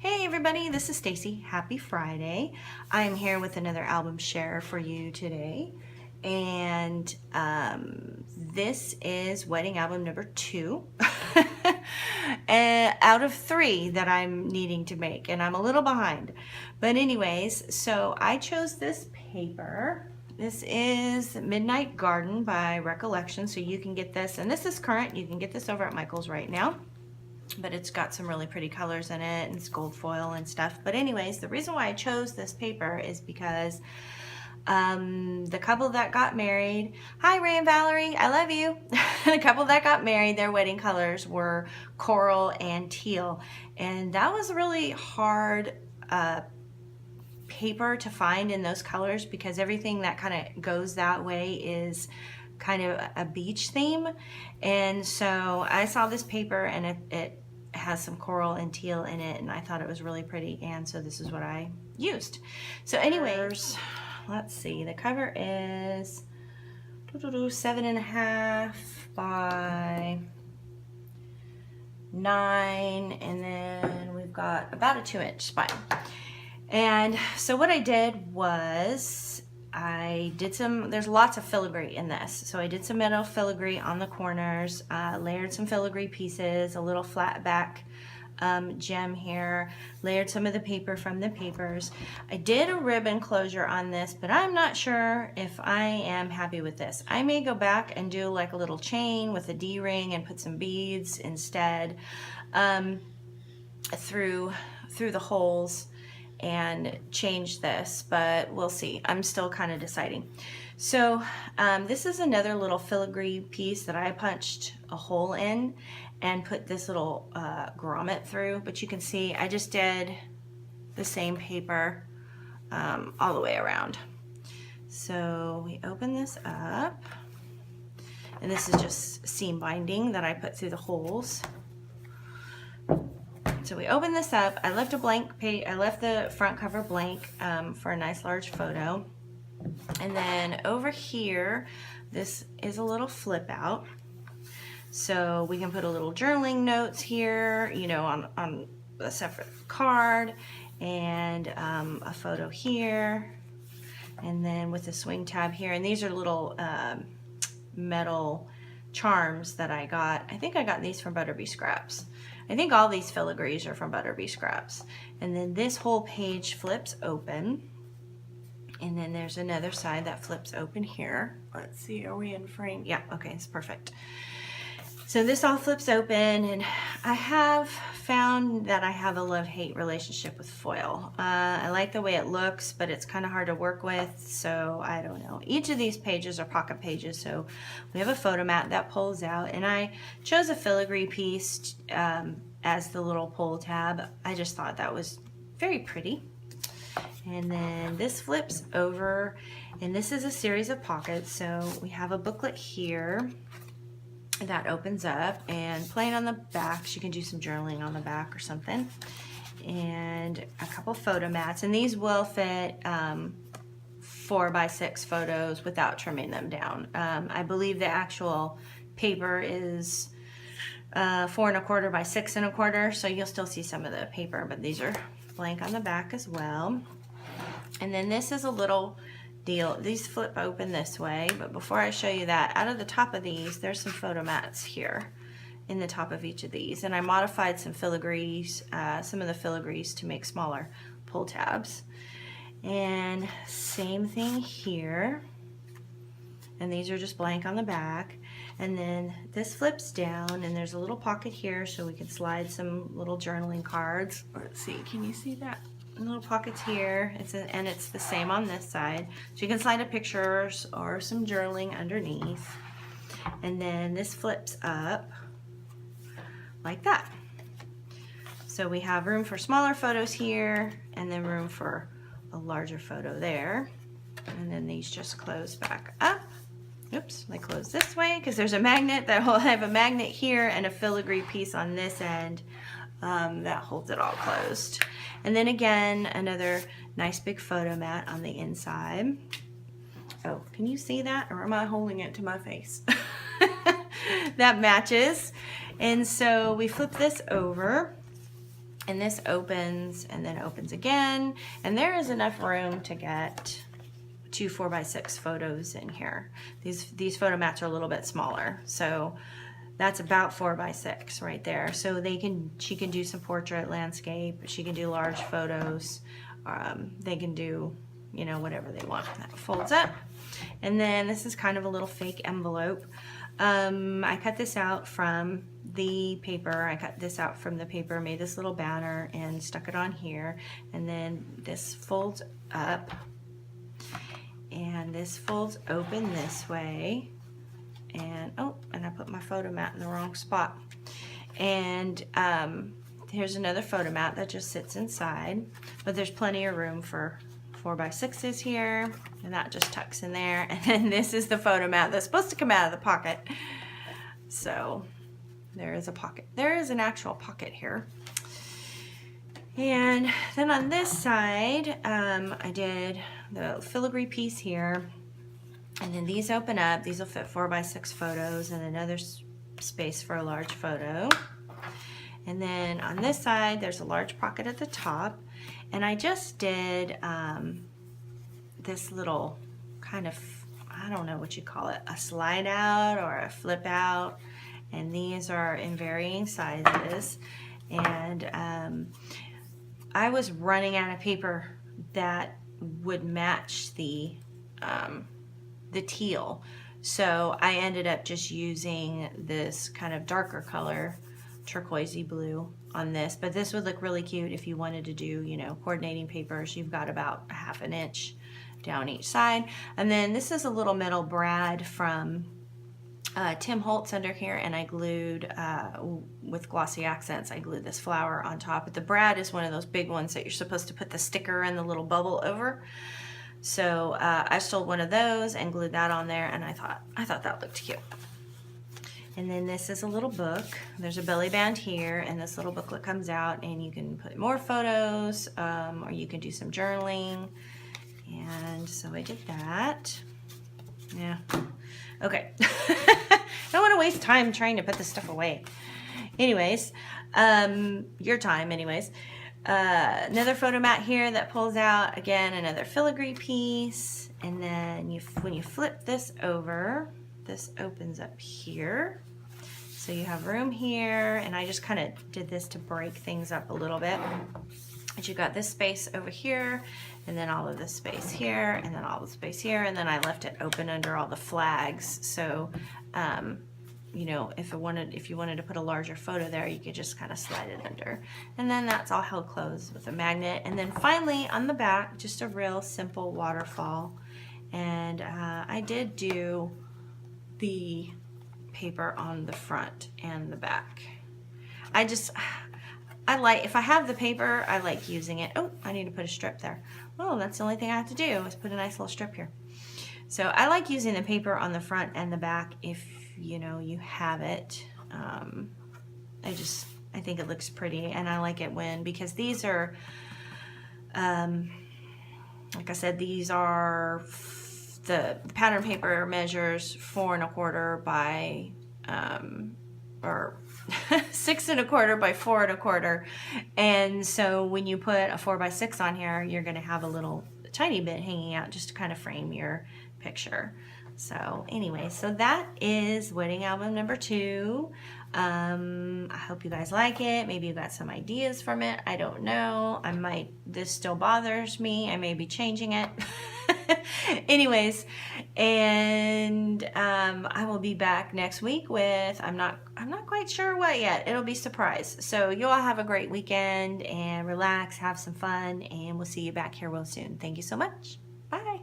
Hey everybody, this is Stacy. Happy Friday. I am here with another album share for you today. And this is wedding album number 2 out of 3 that I'm needing to make, and I'm a little behind. But anyways, so I chose this paper. This is Midnight Garden by Recollection, so you can get this, and this is current. You can get this over at Michael's right now. But it's got some really pretty colors in it, and it's gold foil and stuff. But anyways, the reason why I chose this paper is because the couple that got married, hi Ray and Valerie, I love you. The couple that got married, their wedding colors were coral and teal, and that was really hard paper to find in those colors, because everything that kind of goes that way is kind of a beach theme. And so I saw this paper, and it has some coral and teal in it, and I thought it was really pretty, and so this is what I used. So anyways, let's see, the cover is 7.5 by 9, and then we've got about a 2-inch spine. And so what I did was I did there's lots of filigree in this. So I did some metal filigree on the corners, layered some filigree pieces, a little flat back gem here, layered some of the paper from the papers. I did a ribbon closure on this, but I'm not sure if I am happy with this. I may go back and do like a little chain with a D-ring and put some beads instead through the holes and change this, but we'll see. I'm still kind of deciding. So this is another little filigree piece that I punched a hole in and put this little grommet through, but you can see I just did the same paper all the way around. So we open this up, and this is just seam binding that I put through the holes. So we open this up. I left a blank page. I left the front cover blank for a nice large photo. And then over here, this is a little flip out. So we can put a little journaling notes here, you know, on a separate card, and a photo here. And then with the swing tab here. And these are little metal charms that I got. I think I got these from Butterbee Scraps. I think all these filigrees are from Butterbee Scraps. And then this whole page flips open. And then there's another side that flips open here. Let's see, are we in frame? Yeah, okay, it's perfect. So this all flips open, and I have found that I have a love-hate relationship with foil. I like the way it looks, but it's kind of hard to work with, so I don't know. Each of these pages are pocket pages, so we have a photo mat that pulls out, and I chose a filigree piece as the little pull tab. I just thought that was very pretty. And then this flips over, and this is a series of pockets. So we have a booklet here that opens up, and playing on the backs, you can do some journaling on the back or something, and a couple photo mats, and these will fit 4x6 photos without trimming them down. I believe the actual paper is 4¼ by 6¼ so you'll still see some of the paper, but these are blank on the back as well. And then this is a little deal. These flip open this way, but before I show you that, out of the top of these, there's some photo mats here in the top of each of these, and I modified some filigrees, some of the filigrees to make smaller pull tabs. And same thing here, and these are just blank on the back. And then this flips down, and there's a little pocket here so we can slide some little journaling cards. Let's see, can you see that? Little pockets here, and it's the same on this side, so you can slide a pictures or some journaling underneath. And then this flips up like that, so we have room for smaller photos here, and then room for a larger photo there. And then these just close back up. Oops, they close this way because there's a magnet that will have a magnet here and a filigree piece on this end that holds it all closed. And then again, another nice big photo mat on the inside. Oh, can you see that, or am I holding it to my face? That matches. And so we flip this over, And this opens and then opens again. And there is enough room to get 2 4x6 photos in here. These photo mats are a little bit smaller. So that's about 4x6 right there. So she can do some portrait, landscape. She can do large photos. They can do, you know, whatever they want. That folds up. And then this is kind of a little fake envelope. I cut this out from the paper. I cut this out from the paper, made this little banner and stuck it on here. And then this folds up and this folds open this way. And oh, and I put my photo mat in the wrong spot. And here's another photo mat that just sits inside, but there's plenty of room for 4x6s here, and that just tucks in there. And then this is the photo mat that's supposed to come out of the pocket. So there is a pocket. There is an actual pocket here. And then on this side, I did the filigree piece here. And then these open up. These will fit 4x6 photos and another space for a large photo. And then on this side, there's a large pocket at the top. And I just did this little kind of, I don't know what you call it, a slide out or a flip out. And these are in varying sizes. And I was running out of paper that would match the teal. So I ended up just using this kind of darker color, turquoisey blue on this, but this would look really cute if you wanted to do, you know, coordinating papers. You've got about 1/2 inch down each side. And then this is a little metal brad from Tim Holtz under here, and I glued with glossy accents, I glued this flower on top. But the brad is one of those big ones that you're supposed to put the sticker and the little bubble over. So I stole one of those and glued that on there, and I thought that looked cute. And then this is a little book. There's a belly band here, and this little booklet comes out, and you can put more photos, or you can do some journaling. And so I did that. Yeah. Okay. I don't want to waste time trying to put this stuff away. Anyways, your time anyways. Another photo mat here that pulls out. Again, another filigree piece. And then when you flip this over, this opens up here. So you have room here, and I just kind of did this to break things up a little bit. But you got this space over here, and then all of this space here, and then all the space here, and then I left it open under all the flags. So, you know, if you wanted to put a larger photo there, you could just kind of slide it under. And then that's all held closed with a magnet. And then finally on the back, just a real simple waterfall. And I did do the paper on the front and the back. I like, if I have the paper, I like using it. Oh, I need to put a strip there. Oh, that's the only thing I have to do is put a nice little strip here. So I like using the paper on the front and the back if, you know, you have it. I think it looks pretty, and I like it because these are, like I said, these are the pattern paper measures 4 1/4 by, or 6 1/4 by 4 1/4. And so when you put a 4x6 on here, you're going to have a tiny bit hanging out just to kind of frame your picture. So anyway, so that is wedding album number 2. I hope you guys like it. Maybe you got some ideas from it. I don't know. This still bothers me. I may be changing it. Anyways, and I will be back next week with, I'm not quite sure what yet. It'll be a surprise. So you all have a great weekend and relax, have some fun, and we'll see you back here real soon. Thank you so much. Bye.